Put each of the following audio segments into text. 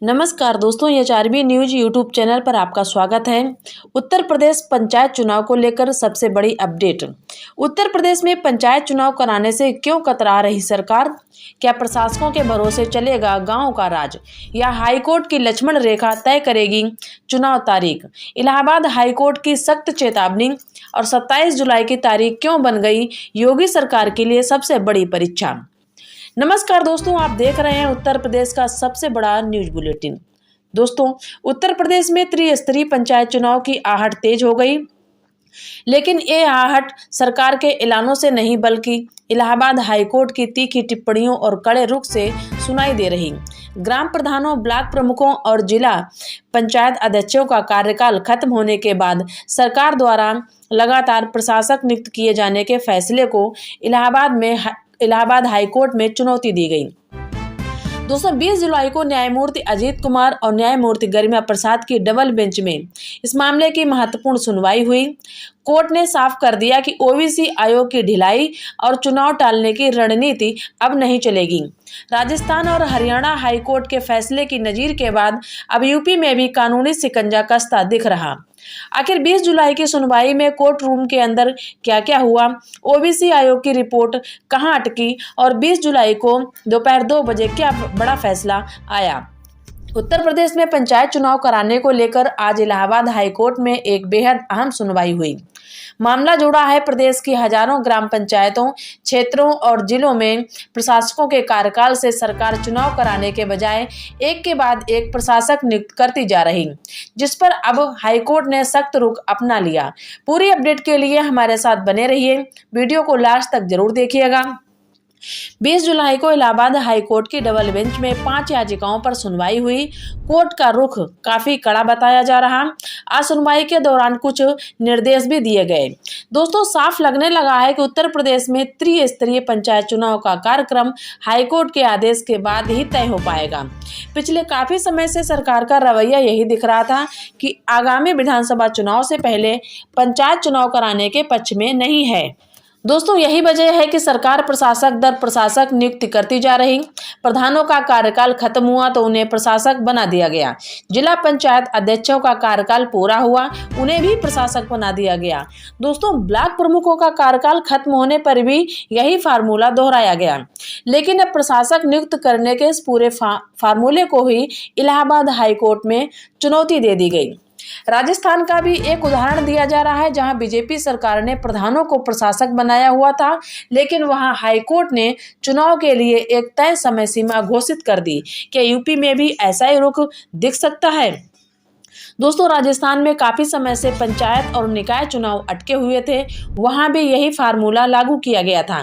नमस्कार दोस्तों, ये 4बी न्यूज यूट्यूब चैनल पर आपका स्वागत है। उत्तर प्रदेश पंचायत चुनाव को लेकर सबसे बड़ी अपडेट। उत्तर प्रदेश में पंचायत चुनाव कराने से क्यों कतरा रही सरकार? क्या प्रशासकों के भरोसे चलेगा गांव का राज, या हाईकोर्ट की लक्ष्मण रेखा तय करेगी चुनाव तारीख? इलाहाबाद हाईकोर्ट की सख्त चेतावनी और 27 जुलाई की तारीख क्यों बन गई योगी सरकार के लिए सबसे बड़ी परीक्षा? नमस्कार दोस्तों, आप देख रहे हैं उत्तर प्रदेश का सबसे बड़ा न्यूज बुलेटिन। दोस्तों, उत्तर प्रदेश में त्रिस्तरीय पंचायत चुनाव की आहट तेज हो गई, लेकिन ये आहट सरकार के ऐलानों से नहीं बल्कि इलाहाबाद हाईकोर्ट की तीखी टिप्पणियों और कड़े रुख से सुनाई दे रही। ग्राम प्रधानों, ब्लॉक प्रमुखों और जिला पंचायत अध्यक्षों का कार्यकाल खत्म होने के बाद सरकार द्वारा लगातार प्रशासक नियुक्त किए जाने के फैसले को इलाहाबाद हाईकोर्ट में चुनौती दी गई। दोस्तों, 20 जुलाई को न्यायमूर्ति अजीत कुमार और न्यायमूर्ति गरिमा प्रसाद की डबल बेंच में इस मामले की महत्वपूर्ण सुनवाई हुई। कोर्ट ने साफ कर दिया कि ओबीसी आयोग की ढिलाई और चुनाव टालने की रणनीति अब नहीं चलेगी। राजस्थान और हरियाणा हाईकोर्ट के फैसले की नजीर के बाद अब यूपी में भी कानूनी शिकंजा कसता दिख रहा। आखिर 20 जुलाई की सुनवाई में कोर्ट रूम के अंदर क्या क्या हुआ, ओबीसी आयोग की रिपोर्ट कहां अटकी और 20 जुलाई को दोपहर 2 बजे क्या बड़ा फैसला आया? उत्तर प्रदेश में पंचायत चुनाव कराने को लेकर आज इलाहाबाद हाईकोर्ट में एक बेहद अहम सुनवाई हुई। मामला जुड़ा है प्रदेश की हजारों ग्राम पंचायतों, क्षेत्रों और जिलों में प्रशासकों के कार्यकाल से सरकार चुनाव कराने के बजाय एक के बाद एक प्रशासक नियुक्त करती जा रही, जिस पर अब हाईकोर्ट ने सख्त रुख अपना लिया। पूरी अपडेट के लिए हमारे साथ बने रहिए, वीडियो को लास्ट तक जरूर देखिएगा। 20 जुलाई को इलाहाबाद हाईकोर्ट की डबल बेंच में 5 याचिकाओं पर सुनवाई हुई। कोर्ट का रुख काफी कड़ा बताया जा रहा। आज सुनवाई के दौरान कुछ निर्देश भी दिए गए। दोस्तों, साफ लगने लगा है कि उत्तर प्रदेश में त्रिस्तरीय पंचायत चुनाव का कार्यक्रम हाईकोर्ट के आदेश के बाद ही तय हो पाएगा। पिछले काफी समय से सरकार का रवैया यही दिख रहा था कि आगामी विधानसभा चुनाव से पहले पंचायत चुनाव कराने के पक्ष में नहीं है। दोस्तों, यही वजह है कि सरकार प्रशासक दर प्रशासक नियुक्ति करती जा रही। प्रधानों का कार्यकाल खत्म हुआ तो उन्हें प्रशासक बना दिया गया। जिला पंचायत अध्यक्षों का कार्यकाल पूरा हुआ, उन्हें भी प्रशासक बना दिया गया। दोस्तों, ब्लॉक प्रमुखों का कार्यकाल खत्म होने पर भी यही फार्मूला दोहराया गया, लेकिन अब प्रशासक नियुक्त करने के इस पूरे फार्मूले को ही इलाहाबाद हाईकोर्ट में चुनौती दे दी गई। राजस्थान का भी एक उदाहरण दिया जा रहा है, जहां बीजेपी सरकार ने प्रधानों को प्रशासक बनाया हुआ था, लेकिन वहां हाईकोर्ट ने चुनाव के लिए एक तय समय सीमा घोषित कर दी। क्या यूपी में भी ऐसा ही रुख दिख सकता है? दोस्तों, राजस्थान में काफी समय से पंचायत और निकाय चुनाव अटके हुए थे, वहां भी यही फार्मूला लागू किया गया था,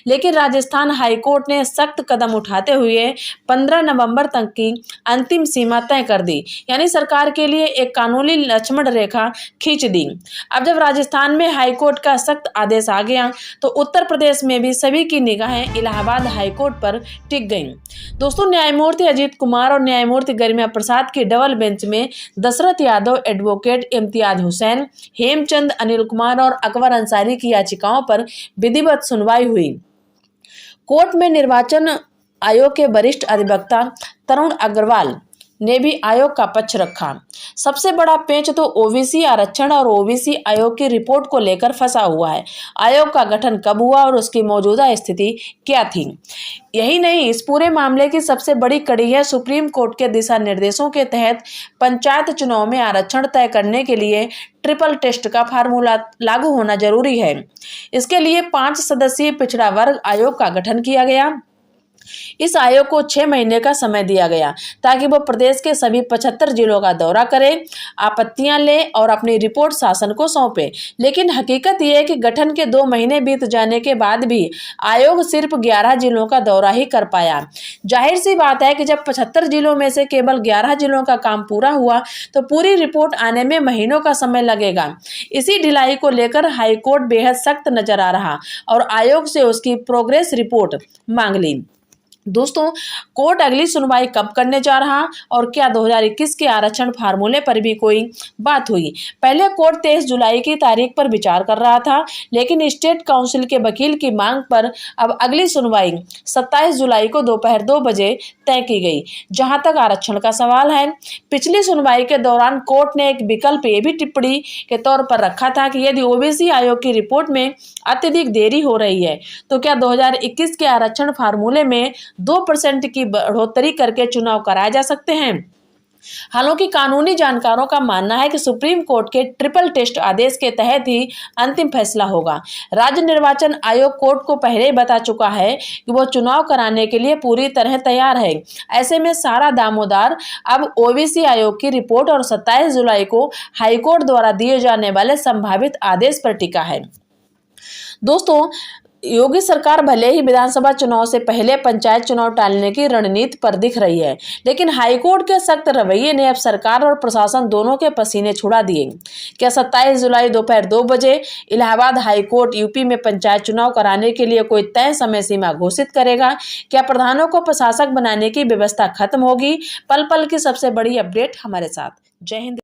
लेकिन राजस्थान हाईकोर्ट ने सख्त कदम उठाते हुए 15 नवंबर तक की अंतिम सीमा तय कर दी, यानी सरकार के लिए एक कानूनी लक्ष्मण रेखा खींच दी। अब जब राजस्थान में हाईकोर्ट का सख्त आदेश आ गया तो उत्तर प्रदेश में भी सभी की निगाहें इलाहाबाद हाईकोर्ट पर टिक गईं। दोस्तों, न्यायमूर्ति अजीत कुमार और न्यायमूर्ति गरिमा प्रसाद की डबल बेंच में दशरथ यादव, एडवोकेट इम्तियाज हुसैन, हेमचंद, अनिल कुमार और अकबर अंसारी की याचिकाओं पर विधिवत सुनवाई हुई। कोर्ट में निर्वाचन आयोग के वरिष्ठ अधिवक्ता तरुण अग्रवाल ने भी आयोग का पक्ष रखा। सबसे बड़ा पेंच तो ओबीसी आरक्षण और ओबीसी आयोग की रिपोर्ट को लेकर फंसा हुआ है। आयोग का गठन कब हुआ और उसकी मौजूदा स्थिति क्या थी? यही नहीं, इस पूरे मामले की सबसे बड़ी कड़ी है सुप्रीम कोर्ट के दिशा निर्देशों के तहत पंचायत चुनाव में आरक्षण तय करने के लिए ट्रिपल टेस्ट का फार्मूला लागू होना जरूरी है। इसके लिए 5 सदस्यीय पिछड़ा वर्ग आयोग का गठन किया गया। इस आयोग को 6 महीने का समय दिया गया ताकि वो प्रदेश के सभी 75 जिलों का दौरा करे, आपत्तियां ले और अपनी रिपोर्ट शासन को सौंपे। लेकिन हकीकत यह है कि गठन के 2 महीने बीत जाने के बाद भी आयोग सिर्फ 11 जिलों का दौरा ही कर पाया। जाहिर सी बात है कि जब 75 जिलों में से केवल 11 जिलों का काम पूरा हुआ तो पूरी रिपोर्ट आने में महीनों का समय लगेगा। इसी ढिलाई को लेकर हाईकोर्ट बेहद सख्त नजर आ रहा और आयोग से उसकी प्रोग्रेस रिपोर्ट मांग ली। दोस्तों, कोर्ट अगली सुनवाई कब करने जा रहा और क्या 2021 के आरक्षण फार्मूले पर भी कोई बात हुई? पहले कोर्ट 23 जुलाई की तारीख पर विचार कर रहा था, लेकिन स्टेट काउंसिल के वकील की मांग पर अब अगली सुनवाई 27 जुलाई को दोपहर 2 बजे तय की गई। जहां तक आरक्षण का सवाल है, पिछली सुनवाई के दौरान कोर्ट ने एक विकल्प ये भी टिप्पणी के तौर पर रखा था कि यदि ओबीसी आयोग की रिपोर्ट में अत्यधिक देरी हो रही है तो क्या 2021 के आरक्षण फार्मूले में 2% की बढ़ोतरी करके चुनाव कराए जा सकते हैं। हालांकि कानूनी जानकारों का मानना है कि सुप्रीम कोर्ट के ट्रिपल टेस्ट आदेश के तहत ही अंतिम फैसला होगा। राज्य निर्वाचन आयोग कोर्ट को पहले ही बता चुका है कि वो चुनाव कराने के लिए पूरी तरह तैयार है। ऐसे में सारा दामोदर अब ओबीसी आयोग की रिपोर्ट और 27 जुलाई को हाईकोर्ट द्वारा दिए जाने वाले संभावित आदेश पर टिका है। दोस्तों, योगी सरकार भले ही विधानसभा चुनाव से पहले पंचायत चुनाव टालने की रणनीति पर दिख रही है, लेकिन हाईकोर्ट के सख्त रवैये ने अब सरकार और प्रशासन दोनों के पसीने छुड़ा दिए। क्या 27 जुलाई दोपहर 2 बजे इलाहाबाद हाईकोर्ट यूपी में पंचायत चुनाव कराने के लिए कोई तय समय सीमा घोषित करेगा? क्या प्रधानों को प्रशासक बनाने की व्यवस्था खत्म होगी? पल पल की सबसे बड़ी अपडेट हमारे साथ। जय हिंद।